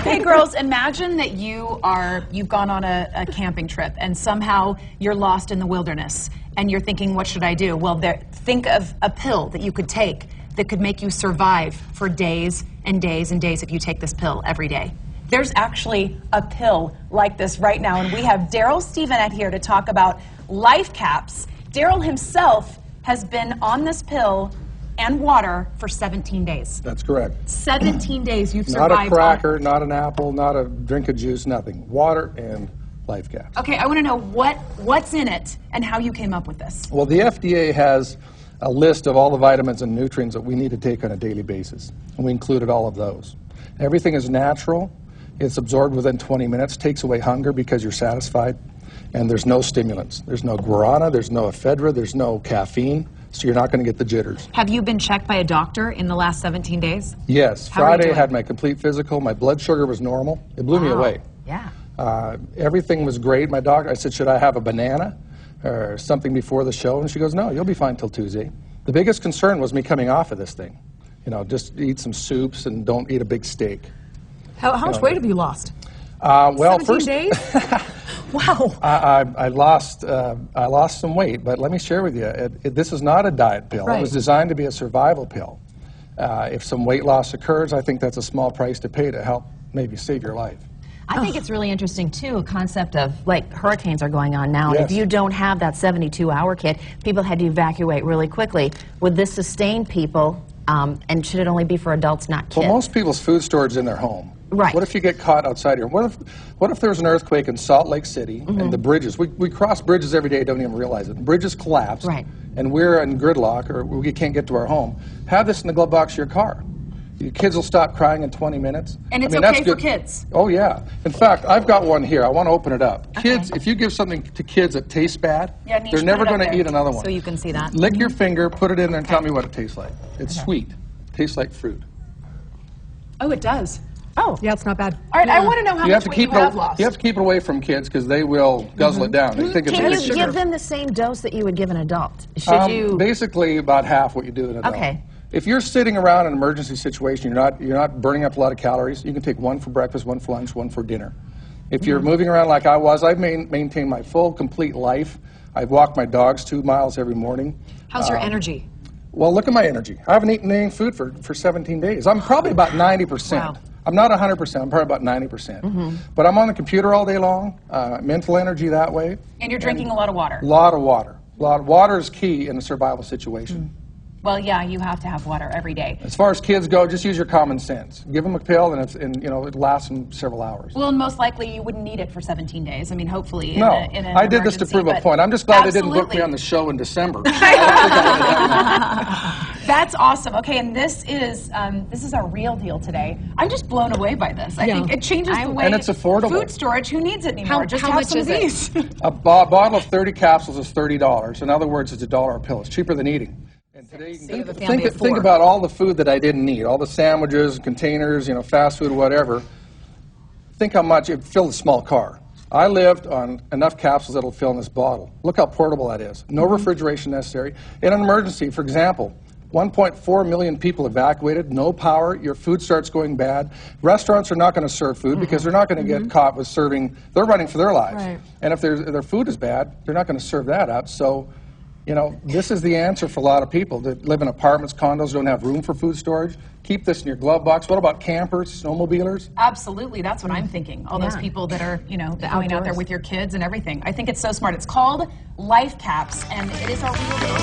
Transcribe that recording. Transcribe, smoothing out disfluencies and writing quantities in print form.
Okay, girls, imagine that you've gone on a camping trip and somehow you're lost in the wilderness and you're thinking, what should I do? Well, think of a pill that you could take that could make you survive for days and days and days if you take this pill every day. There's actually a pill like this right now, and we have Daryl Stevenett here to talk about LifeCaps. Daryl himself has been on this pill and water for 17 days. That's correct. 17 days you've survived. Not a cracker, not an apple, not a drink of juice, nothing. Water and LifeCaps. Okay, I want to know what's in it and how you came up with this. Well, the FDA has a list of all the vitamins and nutrients that we need to take on a daily basis, and we included all of those. Everything is natural. It's absorbed within 20 minutes, takes away hunger because you're satisfied, and there's no stimulants. There's no guarana, there's no ephedra, there's no caffeine, so you're not going to get the jitters. Have you been checked by a doctor in the last 17 days? Yes. How are you Friday I doing? had my complete physical. My blood sugar was normal. It blew me away. Yeah. Everything was great. My doctor, I said, should I have a banana or something before the show? And she goes, no, you'll be fine till Tuesday. The biggest concern was me coming off of this thing. You know, just eat some soups and don't eat a big steak. How much weight have you lost? Well, 17 days? Wow. I lost some weight, but let me share with you, this is not a diet pill. Right. It was designed to be a survival pill. If some weight loss occurs, I think that's a small price to pay to help maybe save your life. I think it's really interesting, too, a concept of, like, hurricanes are going on now. Yes. If you don't have that 72-hour kit, people had to evacuate really quickly. Would this sustain people, and should it only be for adults, not kids? Well, most people's food storage is in their home. Right. What if you get caught outside here? What if there's an earthquake in Salt Lake City and the bridges, we cross bridges every day, don't even realize it. Bridges collapse, Right. and we're in gridlock, or we can't get to our home. Have this in the glove box of your car. Your kids will stop crying in 20 minutes. And it's that's okay for good. kids. Oh, yeah. In fact, I've got one here. I want to open it up. Kids, if you give something to kids that tastes bad, Yeah, Nish, they're put never it up going to there eat another one. so you can see that. Lick your finger, put it in there, and tell me what it tastes like. It's sweet. Tastes like fruit. Oh, it does. Oh. Yeah, it's not bad. All right, I want to know how much weight you have lost. You have to keep it away from kids because they will guzzle it down. They think it's Can just you sugar. give them the same dose that you would give an adult? Should you? Basically, about half what you do in an adult. Okay. If you're sitting around in an emergency situation, you're not burning up a lot of calories. You can take one for breakfast, one for lunch, one for dinner. If you're moving around like I was, I've maintained my full, complete life. I've walked my dogs 2 miles every morning. How's your energy? Well, look at my energy. I haven't eaten any food for 17 days. I'm probably about 90%. Wow. I'm not 100%. I'm probably about 90%. But I'm on the computer all day long, mental energy that way. And you're drinking a lot of water. A lot of water. Water is key in a survival situation. Well, yeah, you have to have water every day. As far as kids go, just use your common sense. Give them a pill, and it lasts them several hours. Well, and most likely you wouldn't need it for 17 days. I mean, hopefully No, in an I did this to emergency, prove a but point. I'm just glad they didn't book absolutely. me on the show in December. That's awesome. Okay, and this is our real deal today. I'm just blown away by this. I think it changes the way And it's affordable. food storage. Who needs it anymore? Just how have much some is of it? these. A bottle of 30 capsules is $30. In other words, it's $1 a pill. It's cheaper than eating. And today, you can think about all the food that I didn't eat, all the sandwiches, containers, fast food, whatever. Think how much it would fill a small car. I lived on enough capsules that'll fill in this bottle. Look how portable that is. No refrigeration necessary. In an emergency, for example, 1.4 million people evacuated, no power, your food starts going bad. Restaurants are not going to serve food because they're not going to get caught with serving, they're running for their lives. Right. And if their food is bad, they're not going to serve that up. So, this is the answer for a lot of people that live in apartments, condos, don't have room for food storage. Keep this in your glove box. What about campers, snowmobilers? Absolutely, that's what I'm thinking. All those people that are, going out there with your kids and everything. I think it's so smart. It's called LifeCaps, and it is our real deal.